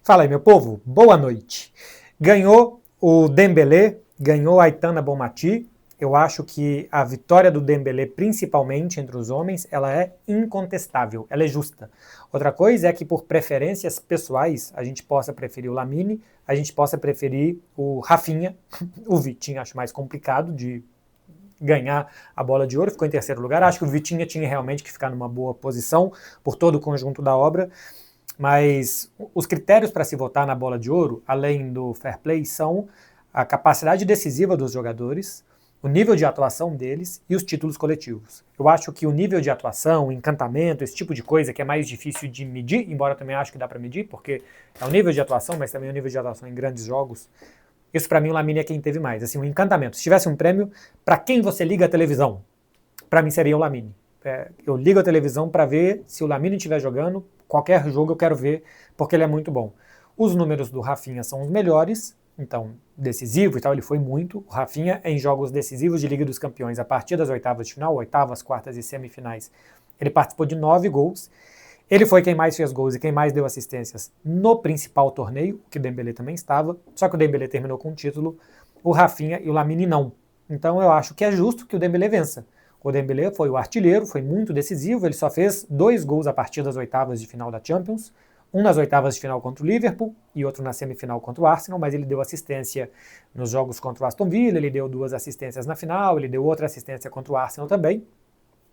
Fala aí, meu povo, boa noite. Ganhou o Dembélé, ganhou a Aitana Bonmati. Eu acho que a vitória do Dembélé, principalmente entre os homens, ela é incontestável, ela é justa. Outra coisa é que por preferências pessoais, a gente possa preferir o Lamine, a gente possa preferir o Rafinha, o Vitinho acho mais complicado de ganhar a bola de ouro, ficou em terceiro lugar. Acho que o Vitinha tinha realmente que ficar numa boa posição por todo o conjunto da obra. Mas os critérios para se votar na bola de ouro, além do fair play, são a capacidade decisiva dos jogadores, o nível de atuação deles e os títulos coletivos. Eu acho que o nível de atuação, o encantamento, esse tipo de coisa que é mais difícil de medir, embora eu também acho que dá para medir, porque é o nível de atuação, mas também o nível de atuação em grandes jogos. Isso para mim o Lamine é quem teve mais. Assim, o encantamento. Se tivesse um prêmio, para quem você liga a televisão? Para mim seria o Lamine. Eu ligo a televisão para ver se o Lamine estiver jogando. Qualquer jogo eu quero ver, porque ele é muito bom. Os números do Rafinha são os melhores, então decisivo e tal, ele foi muito. O Rafinha, em jogos decisivos de Liga dos Campeões, a partir das oitavas de final, oitavas, quartas e semifinais, ele participou de 9 gols. Ele foi quem mais fez gols e quem mais deu assistências no principal torneio, que o Dembélé também estava, só que o Dembélé terminou com o título, o Rafinha e o Lamine não. Então eu acho que é justo que o Dembélé vença. O Dembélé foi o artilheiro, foi muito decisivo, ele só fez 2 gols a partir das oitavas de final da Champions, um nas oitavas de final contra o Liverpool e outro na semifinal contra o Arsenal, mas ele deu assistência nos jogos contra o Aston Villa, ele deu 2 assistências na final, ele deu outra assistência contra o Arsenal também.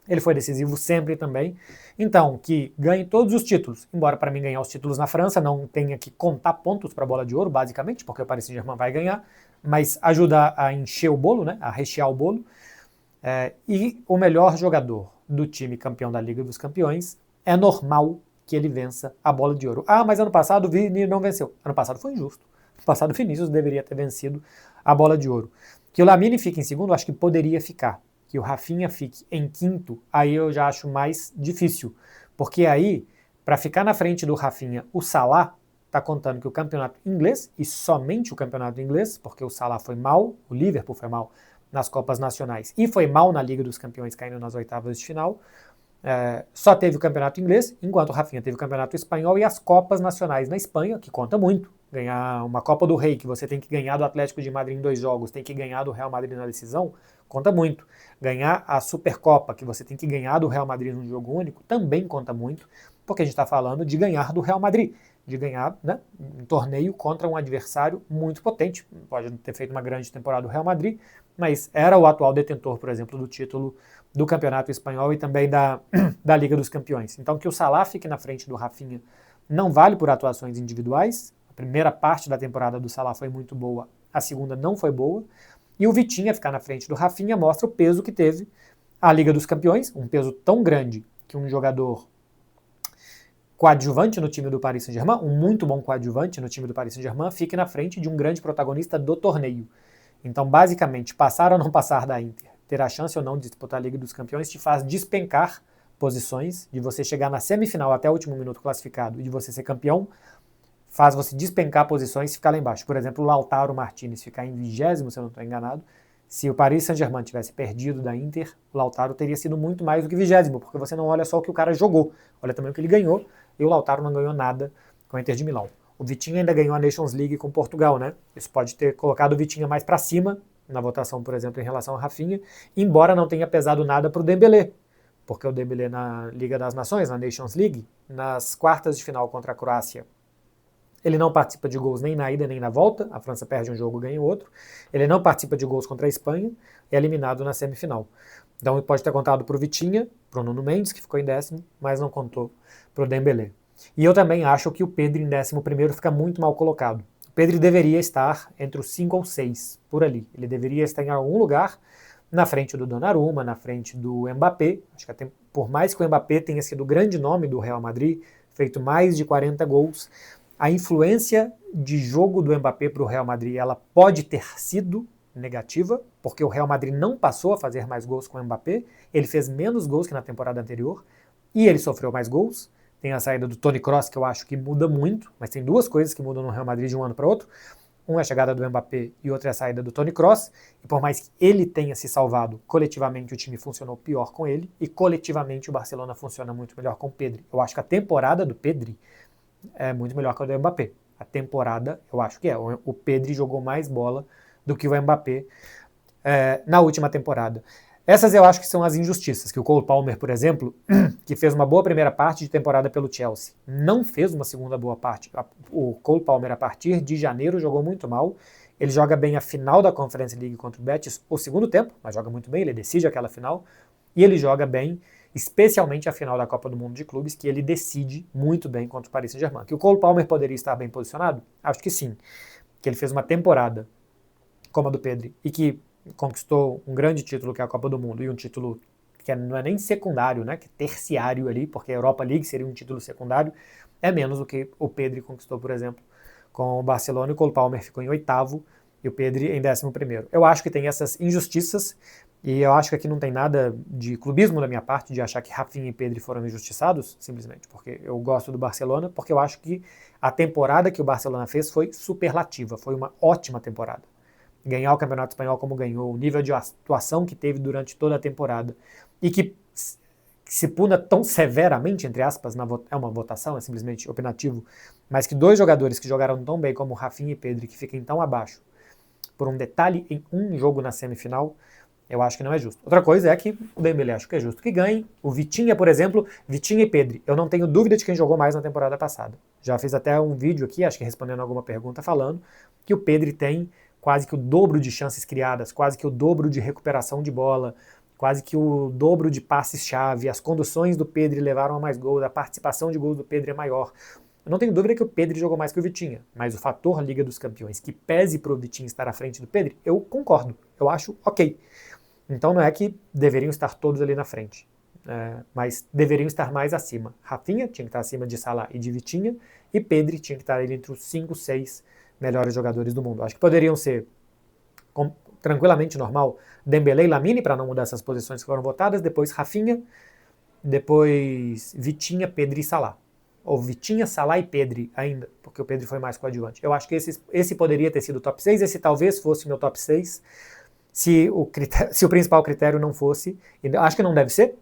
Ele foi decisivo sempre também. Então, que ganhe todos os títulos. Embora para mim ganhar os títulos na França não tenha que contar pontos para a bola de ouro, basicamente, porque o Paris Saint-Germain vai ganhar, mas ajuda a encher o bolo, né, a rechear o bolo. E o melhor jogador do time campeão da Liga dos Campeões, é normal que ele vença a bola de ouro. Ah, mas ano passado o Vini não venceu. Ano passado foi injusto. Ano passado o Vinícius deveria ter vencido a bola de ouro. Que o Lamine fique em segundo, acho que poderia ficar. Que o Rafinha fique em quinto, aí eu já acho mais difícil. Porque aí, para ficar na frente do Rafinha, o Salah está contando que o campeonato inglês, e somente o campeonato inglês, porque o Salah foi mal, o Liverpool foi mal nas Copas Nacionais e foi mal na Liga dos Campeões, caindo nas oitavas de final, só teve o campeonato inglês, enquanto o Rafinha teve o campeonato espanhol e as Copas Nacionais na Espanha, que conta muito. Ganhar uma Copa do Rei, que você tem que ganhar do Atlético de Madrid em 2 jogos, tem que ganhar do Real Madrid na decisão, conta muito. Ganhar a Supercopa, que você tem que ganhar do Real Madrid num jogo único, também conta muito, porque a gente está falando de ganhar do Real Madrid, de ganhar, né, um torneio contra um adversário muito potente. Pode não ter feito uma grande temporada do Real Madrid, mas era o atual detentor, por exemplo, do título do Campeonato Espanhol e também da Liga dos Campeões. Então que o Salah fique na frente do Rafinha não vale por atuações individuais. A primeira parte da temporada do Salah foi muito boa, a segunda não foi boa. E o Vitinha ficar na frente do Rafinha mostra o peso que teve a Liga dos Campeões, um peso tão grande que um jogador coadjuvante no time do Paris Saint-Germain, um muito bom coadjuvante no time do Paris Saint-Germain, fique na frente de um grande protagonista do torneio. Então, basicamente, passar ou não passar da Inter, ter a chance ou não de disputar a Liga dos Campeões, te faz despencar posições, de você chegar na semifinal até o último minuto classificado e de você ser campeão, faz você despencar posições e ficar lá embaixo. Por exemplo, o Lautaro Martinez ficar em 20º, se eu não estou enganado. Se o Paris Saint-Germain tivesse perdido da Inter, o Lautaro teria sido muito mais do que 20º, porque você não olha só o que o cara jogou, olha também o que ele ganhou, e o Lautaro não ganhou nada com a Inter de Milão. O Vitinha ainda ganhou a Nations League com Portugal, né? Isso pode ter colocado o Vitinha mais para cima, na votação, por exemplo, em relação ao Rafinha, embora não tenha pesado nada para o Dembélé, porque o Dembélé na Liga das Nações, na Nations League, nas quartas de final contra a Croácia, ele não participa de gols nem na ida nem na volta, a França perde um jogo, ganha outro. Ele não participa de gols contra a Espanha, é eliminado na semifinal. Então ele pode ter contado para o Vitinha, para o Nuno Mendes, que ficou em 10º, mas não contou para o Dembélé. E eu também acho que o Pedri em 11º fica muito mal colocado. O Pedri deveria estar entre os 5 ou 6, por ali. Ele deveria estar em algum lugar na frente do Donnarumma, na frente do Mbappé. Acho que até, por mais que o Mbappé tenha sido o grande nome do Real Madrid, feito mais de 40 gols, a influência de jogo do Mbappé para o Real Madrid ela pode ter sido negativa, porque o Real Madrid não passou a fazer mais gols com o Mbappé, ele fez menos gols que na temporada anterior, e ele sofreu mais gols. Tem a saída do Toni Kroos, que eu acho que muda muito, mas tem 2 coisas que mudam no Real Madrid de um ano para outro. Uma é a chegada do Mbappé e outra é a saída do Toni Kroos, e por mais que ele tenha se salvado, coletivamente o time funcionou pior com ele, e coletivamente o Barcelona funciona muito melhor com o Pedri. Eu acho que a temporada do Pedri é muito melhor que a do Mbappé. A temporada, eu acho que é. O Pedri jogou mais bola do que o Mbappé na última temporada. Essas eu acho que são as injustiças, que o Cole Palmer, por exemplo, que fez uma boa primeira parte de temporada pelo Chelsea, não fez uma segunda boa parte. O Cole Palmer, a partir de janeiro, jogou muito mal. Ele joga bem a final da Conference League contra o Betis, o segundo tempo, mas joga muito bem, ele decide aquela final. E ele joga bem, especialmente a final da Copa do Mundo de Clubes, que ele decide muito bem contra o Paris Saint-Germain. Que o Cole Palmer poderia estar bem posicionado? Acho que sim. Que ele fez uma temporada como a do Pedri e que conquistou um grande título, que é a Copa do Mundo, e um título que não é nem secundário, né, que é terciário ali, porque a Europa League seria um título secundário, é menos do que o Pedri conquistou, por exemplo, com o Barcelona, e o Cole Palmer ficou em 8º e o Pedri em 11º. Eu acho que tem essas injustiças, e eu acho que aqui não tem nada de clubismo da minha parte, de achar que Rafinha e Pedri foram injustiçados, simplesmente porque eu gosto do Barcelona, porque eu acho que a temporada que o Barcelona fez foi superlativa, foi uma ótima temporada. Ganhar o Campeonato Espanhol como ganhou, o nível de atuação que teve durante toda a temporada, e que se puna tão severamente, entre aspas, é uma votação, é simplesmente opinativo, mas que dois jogadores que jogaram tão bem como Rafinha e Pedri, que fiquem tão abaixo, por um detalhe em um jogo na semifinal, eu acho que não é justo. Outra coisa é que o Dembélé acho que é justo que ganhe. O Vitinha, por exemplo, Vitinha e Pedri, eu não tenho dúvida de quem jogou mais na temporada passada. Já fiz até um vídeo aqui, acho que respondendo alguma pergunta, falando que o Pedri tem quase que o dobro de chances criadas, quase que o dobro de recuperação de bola, quase que o dobro de passes-chave, as conduções do Pedri levaram a mais gols, a participação de gols do Pedri é maior. Eu não tenho dúvida que o Pedri jogou mais que o Vitinha, mas o fator Liga dos Campeões que pese para o Vitinha estar à frente do Pedri, eu concordo, eu acho ok. Então não é que deveriam estar todos ali na frente, mas deveriam estar mais acima. Rafinha tinha que estar acima de Salah e de Vitinha, e Pedri tinha que estar ali entre os 5, 6 melhores jogadores do mundo. Acho que poderiam ser tranquilamente normal Dembélé e Lamine, para não mudar essas posições que foram votadas, depois Rafinha, depois Vitinha, Pedri e Salah. Ou Vitinha, Salah e Pedri ainda, porque o Pedri foi mais coadjuvante. Eu acho que esse poderia ter sido o top 6, esse talvez fosse meu top 6, se o principal critério não fosse, acho que não deve ser,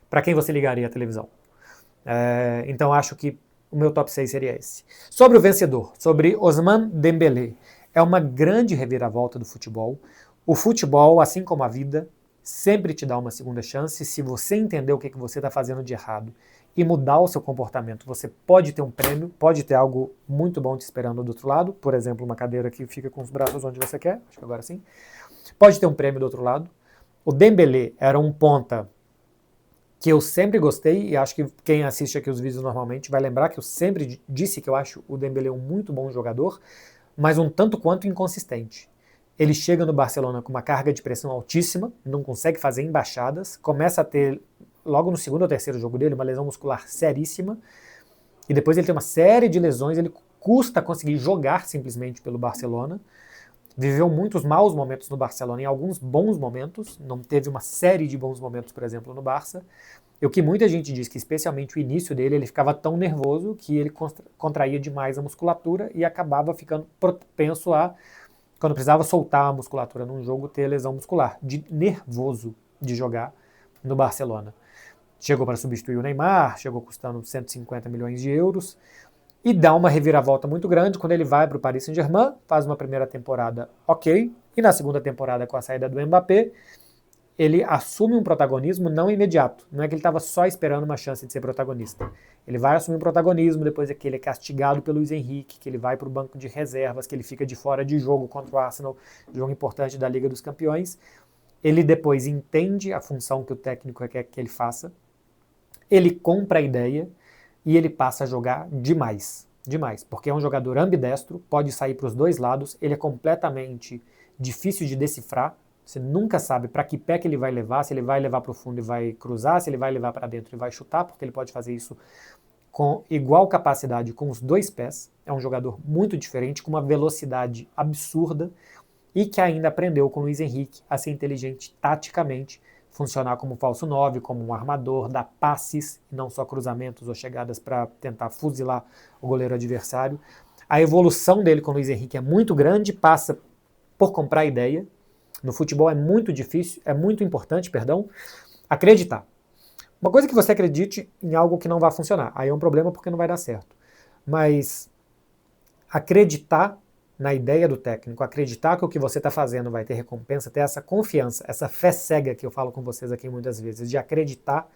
para quem você ligaria a televisão. Então acho que o meu top 6 seria esse. Sobre o vencedor, sobre Ousmane Dembélé, é uma grande reviravolta do futebol. O futebol, assim como a vida, sempre te dá uma segunda chance. Se você entender o que você está fazendo de errado e mudar o seu comportamento, você pode ter um prêmio, pode ter algo muito bom te esperando do outro lado, por exemplo, uma cadeira que fica com os braços onde você quer, acho que agora sim. Pode ter um prêmio do outro lado. O Dembélé era um ponta que eu sempre gostei, e acho que quem assiste aqui os vídeos normalmente vai lembrar que eu sempre disse que eu acho o Dembélé um muito bom jogador, mas um tanto quanto inconsistente. Ele chega no Barcelona com uma carga de pressão altíssima, não consegue fazer embaixadas, começa a ter, logo no segundo ou terceiro jogo dele, uma lesão muscular seríssima, e depois ele tem uma série de lesões, ele custa conseguir jogar simplesmente pelo Barcelona. Viveu muitos maus momentos no Barcelona e alguns bons momentos, não teve uma série de bons momentos, por exemplo, no Barça. E o que muita gente diz que, especialmente o início dele, ele ficava tão nervoso que ele contraía demais a musculatura e acabava ficando propenso a, quando precisava soltar a musculatura num jogo, ter lesão muscular, de nervoso de jogar no Barcelona. Chegou para substituir o Neymar, chegou custando 150 milhões de euros, e dá uma reviravolta muito grande quando ele vai para o Paris Saint-Germain, faz uma primeira temporada ok, e na segunda temporada, com a saída do Mbappé, ele assume um protagonismo não imediato. Não é que ele estava só esperando uma chance de ser protagonista. Ele vai assumir um protagonismo depois é que ele é castigado pelo Luis Henrique, que ele vai para o banco de reservas, que ele fica de fora de jogo contra o Arsenal, jogo importante da Liga dos Campeões. Ele depois entende a função que o técnico quer que ele faça, ele compra a ideia, e ele passa a jogar demais, porque é um jogador ambidestro, pode sair para os dois lados, ele é completamente difícil de decifrar, você nunca sabe para que pé que ele vai levar, se ele vai levar para o fundo e vai cruzar, se ele vai levar para dentro e vai chutar, porque ele pode fazer isso com igual capacidade com os dois pés, é um jogador muito diferente, com uma velocidade absurda, e que ainda aprendeu com o Luis Henrique a ser inteligente taticamente, funcionar como falso 9, como um armador, dar passes, não só cruzamentos ou chegadas para tentar fuzilar o goleiro adversário. A evolução dele com o Luis Henrique é muito grande, passa por comprar ideia. No futebol é muito difícil, é muito importante, acreditar. Uma coisa é que você acredite em algo que não vai funcionar, aí é um problema porque não vai dar certo. Mas acreditar na ideia do técnico, acreditar que o que você está fazendo vai ter recompensa, ter essa confiança, essa fé cega que eu falo com vocês aqui muitas vezes, de acreditar,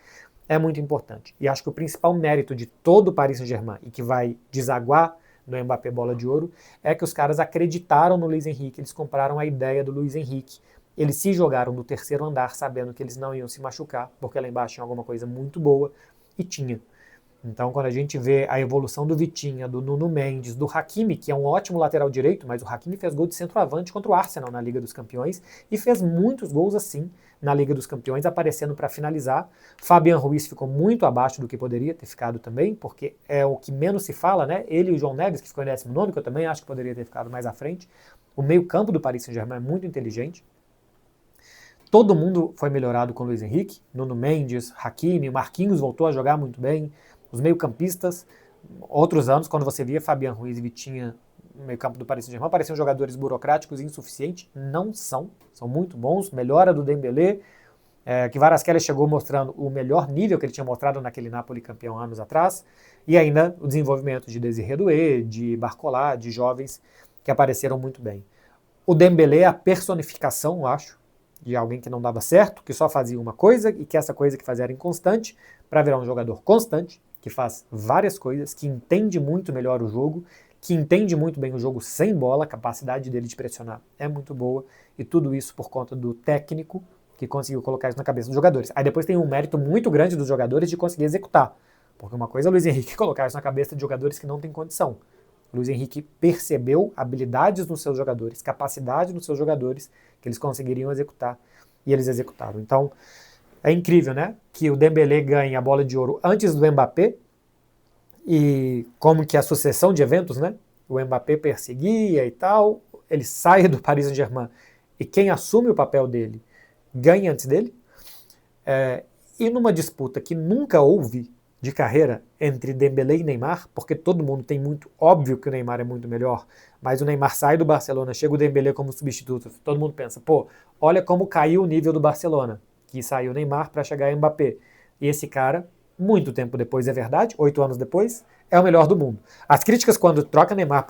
é muito importante. E acho que o principal mérito de todo o Paris Saint-Germain, e que vai desaguar no Mbappé Bola de Ouro, é que os caras acreditaram no Luiz Henrique, eles compraram a ideia do Luiz Henrique. Eles se jogaram do terceiro andar sabendo que eles não iam se machucar, porque lá embaixo tinha alguma coisa muito boa, e tinha. Então, quando a gente vê a evolução do Vitinha, do Nuno Mendes, do Hakimi, que é um ótimo lateral direito, mas o Hakimi fez gol de centroavante contra o Arsenal na Liga dos Campeões e fez muitos gols assim na Liga dos Campeões, aparecendo para finalizar. Fabian Ruiz ficou muito abaixo do que poderia ter ficado também, porque é o que menos se fala, né? Ele e o João Neves, que ficou em 19º, que eu também acho que poderia ter ficado mais à frente. O meio-campo do Paris Saint-Germain é muito inteligente. Todo mundo foi melhorado com o Luiz Henrique, Nuno Mendes, Hakimi, Marquinhos voltou a jogar muito bem. Os meio-campistas, outros anos, quando você via Fabian Ruiz e Vitinha no meio-campo do Paris Saint-Germain, pareciam jogadores burocráticos e insuficientes. Não são, são muito bons. Melhora do Dembélé, que Kvaratskhelia chegou mostrando o melhor nível que ele tinha mostrado naquele Napoli campeão anos atrás, e ainda o desenvolvimento de Désiré Doué, de Barcola, de jovens que apareceram muito bem. O Dembélé é a personificação, eu acho, de alguém que não dava certo, que só fazia uma coisa e que essa coisa que fazia era inconstante, para virar um jogador constante, que faz várias coisas, que entende muito melhor o jogo, que entende muito bem o jogo sem bola, a capacidade dele de pressionar é muito boa, e tudo isso por conta do técnico que conseguiu colocar isso na cabeça dos jogadores. Aí depois tem um mérito muito grande dos jogadores de conseguir executar, porque uma coisa é o Luiz Henrique colocar isso na cabeça de jogadores que não têm condição. O Luiz Henrique percebeu habilidades nos seus jogadores, capacidade nos seus jogadores, que eles conseguiriam executar, e eles executaram. Então, é incrível, né? Que o Dembélé ganhe a bola de ouro antes do Mbappé, e como que a sucessão de eventos, né? O Mbappé perseguia e tal, ele sai do Paris Saint-Germain, e quem assume o papel dele ganha antes dele. E numa disputa que nunca houve de carreira entre Dembélé e Neymar, porque todo mundo tem muito óbvio que o Neymar é muito melhor, mas o Neymar sai do Barcelona, chega o Dembélé como substituto, todo mundo pensa, pô, olha como caiu o nível do Barcelona, que saiu o Neymar para chegar o Mbappé. E esse cara, muito tempo depois, é verdade, 8 anos depois, é o melhor do mundo. As críticas quando troca Neymar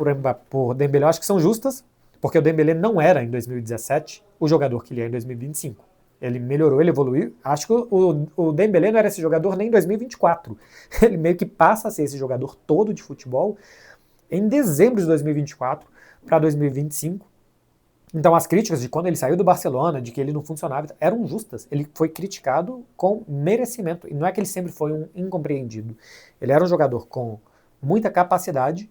por Dembélé, eu acho que são justas, porque o Dembélé não era em 2017 o jogador que ele é em 2025. Ele melhorou, ele evoluiu. Acho que o Dembélé não era esse jogador nem em 2024. Ele meio que passa a ser esse jogador todo de futebol em dezembro de 2024 para 2025. Então as críticas de quando ele saiu do Barcelona, de que ele não funcionava, eram justas. Ele foi criticado com merecimento. E não é que ele sempre foi um incompreendido. Ele era um jogador com muita capacidade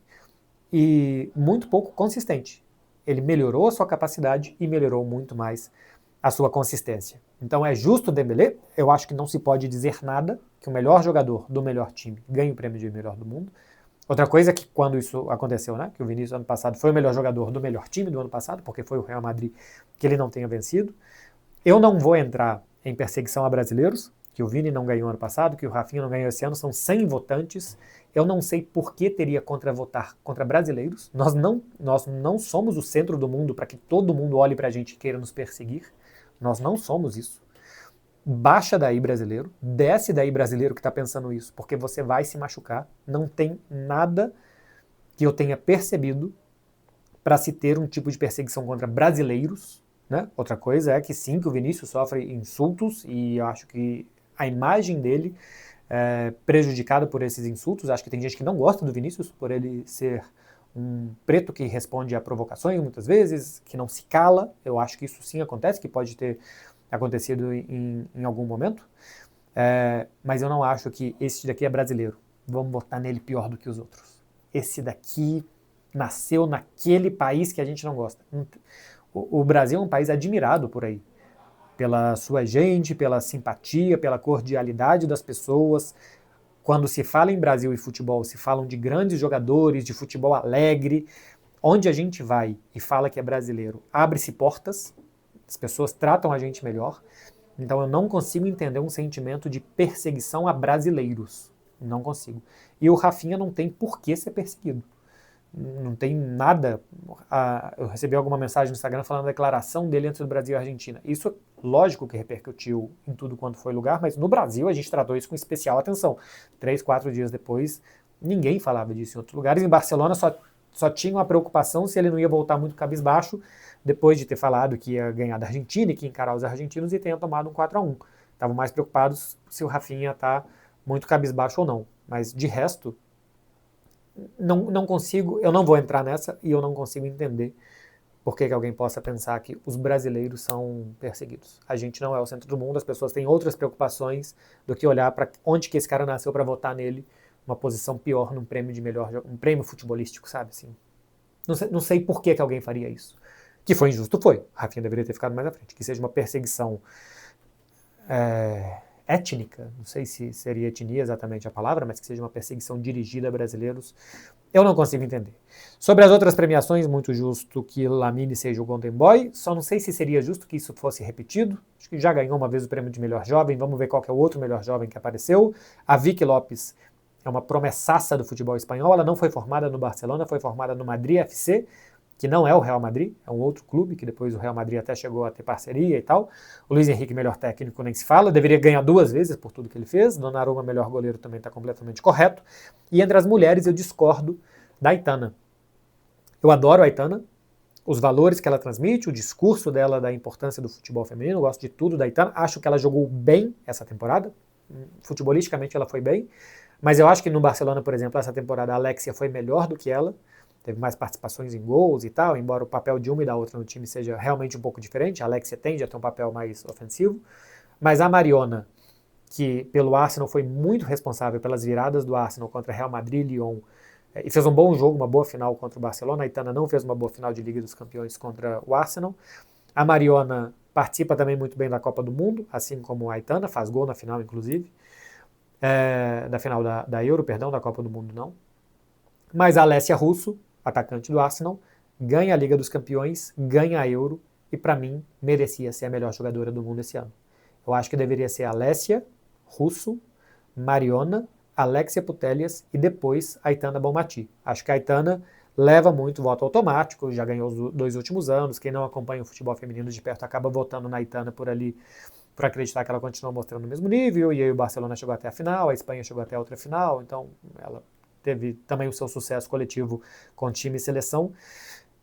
e muito pouco consistente. Ele melhorou a sua capacidade e melhorou muito mais a sua consistência. Então é justo o Dembélé, eu acho que não se pode dizer nada que o melhor jogador do melhor time ganhe o prêmio de melhor do mundo. Outra coisa é que quando isso aconteceu, né, que o Vinícius ano passado foi o melhor jogador do melhor time do ano passado, porque foi o Real Madrid que ele não tenha vencido. Eu não vou entrar em perseguição a brasileiros, que o Vini não ganhou ano passado, que o Rafinha não ganhou esse ano, são 100 votantes. Eu não sei por que teria votar contra brasileiros. Nós não somos o centro do mundo para que todo mundo olhe para a gente e queira nos perseguir. Nós não somos isso. Baixa daí, brasileiro. Desce daí, brasileiro que está pensando isso, porque você vai se machucar. Não tem nada que eu tenha percebido para se ter um tipo de perseguição contra brasileiros, né? Outra coisa é que sim, que o Vinícius sofre insultos e eu acho que a imagem dele é prejudicada por esses insultos. Acho que tem gente que não gosta do Vinícius por ele ser um preto que responde a provocações muitas vezes, que não se cala. Eu acho que isso sim acontece, que pode ter acontecido em algum momento. Mas eu não acho que esse daqui é brasileiro. Vamos botar nele pior do que os outros. Esse daqui nasceu naquele país que a gente não gosta. O Brasil é um país admirado por aí, pela sua gente, pela simpatia, pela cordialidade das pessoas. Quando se fala em Brasil e futebol, se falam de grandes jogadores, de futebol alegre. Onde a gente vai e fala que é brasileiro, abre-se portas, as pessoas tratam a gente melhor. Então eu não consigo entender um sentimento de perseguição a brasileiros. Não consigo. E o Rafinha não tem por que ser perseguido. Não tem nada. Eu recebi alguma mensagem no Instagram falando da declaração dele entre o Brasil e a Argentina. Isso, lógico que repercutiu em tudo quanto foi lugar, mas no Brasil a gente tratou isso com especial atenção. 3, 4 dias depois, ninguém falava disso em outros lugares. Em Barcelona só tinham a preocupação se ele não ia voltar muito cabisbaixo, depois de ter falado que ia ganhar da Argentina e que ia encarar os argentinos e tenha tomado um 4-1. Estavam mais preocupados se o Rafinha está muito cabisbaixo ou não. Mas de resto, não consigo, eu não vou entrar nessa e eu não consigo entender por que alguém possa pensar que os brasileiros são perseguidos. A gente não é o centro do mundo, as pessoas têm outras preocupações do que olhar para onde que esse cara nasceu para votar nele, uma posição pior num prêmio de melhor, um prêmio futebolístico, sabe assim. Não sei por que alguém faria isso. Que foi injusto, foi. Rafinha deveria ter ficado mais à frente. Que seja uma perseguição étnica, não sei se seria etnia exatamente a palavra, mas que seja uma perseguição dirigida a brasileiros, eu não consigo entender. Sobre as outras premiações, muito justo que Lamine seja o Golden Boy, só não sei se seria justo que isso fosse repetido, acho que já ganhou uma vez o prêmio de melhor jovem, vamos ver qual que é o outro melhor jovem que apareceu. A Vicky Lopes é uma promessaça do futebol espanhol, ela não foi formada no Barcelona, foi formada no Madrid FC, que não é o Real Madrid, é um outro clube, que depois o Real Madrid até chegou a ter parceria e tal. O Luiz Henrique, melhor técnico, nem se fala, deveria ganhar 2 vezes por tudo que ele fez. Donnarumma, melhor goleiro, também está completamente correto. E entre as mulheres, eu discordo da Aitana. Eu adoro a Aitana, os valores que ela transmite, o discurso dela da importância do futebol feminino, eu gosto de tudo da Aitana, acho que ela jogou bem essa temporada, futebolisticamente ela foi bem, mas eu acho que no Barcelona, por exemplo, essa temporada a Alexia foi melhor do que ela, teve mais participações em gols e tal, embora o papel de uma e da outra no time seja realmente um pouco diferente, a Alexia tende a ter um papel mais ofensivo, mas a Mariona, que pelo Arsenal foi muito responsável pelas viradas do Arsenal contra Real Madrid, Lyon, e fez um bom jogo, uma boa final contra o Barcelona. A Aitana não fez uma boa final de Liga dos Campeões contra o Arsenal. A Mariona participa também muito bem da Copa do Mundo, assim como a Aitana, faz gol na final, inclusive. Da final da Euro, perdão, da Copa do Mundo não. Mas a Alessia Russo, atacante do Arsenal, ganha a Liga dos Campeões, ganha a Euro e, para mim, merecia ser a melhor jogadora do mundo esse ano. Eu acho que deveria ser a Alessia Russo, Mariona, Alexia Putellas e depois a Aitana Bonmati. Acho que a Aitana leva muito voto automático, já ganhou os 2 últimos anos, quem não acompanha o futebol feminino de perto acaba votando na Aitana por ali, por acreditar que ela continua mostrando o mesmo nível, e aí o Barcelona chegou até a final, a Espanha chegou até a outra final, então ela teve também o seu sucesso coletivo com time e seleção.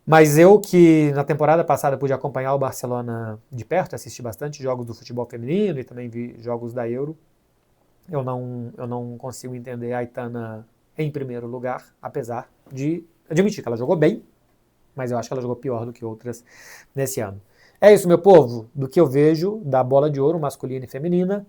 Mas eu que na temporada passada pude acompanhar o Barcelona de perto, assisti bastante jogos do futebol feminino e também vi jogos da Euro, eu não consigo entender a Aitana em primeiro lugar, apesar de admitir que ela jogou bem, mas eu acho que ela jogou pior do que outras nesse ano. É isso, meu povo, do que eu vejo da bola de ouro masculina e feminina,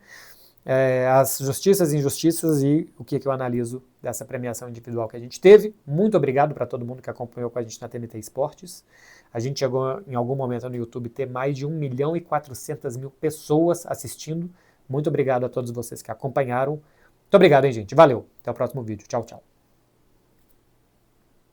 as justiças e injustiças e o que eu analiso dessa premiação individual que a gente teve. Muito obrigado para todo mundo que acompanhou com a gente na TNT Esportes. A gente chegou em algum momento no YouTube ter mais de 1.400.000 pessoas assistindo. Muito obrigado a todos vocês que acompanharam. Muito obrigado, hein, gente. Valeu. Até o próximo vídeo. Tchau, tchau.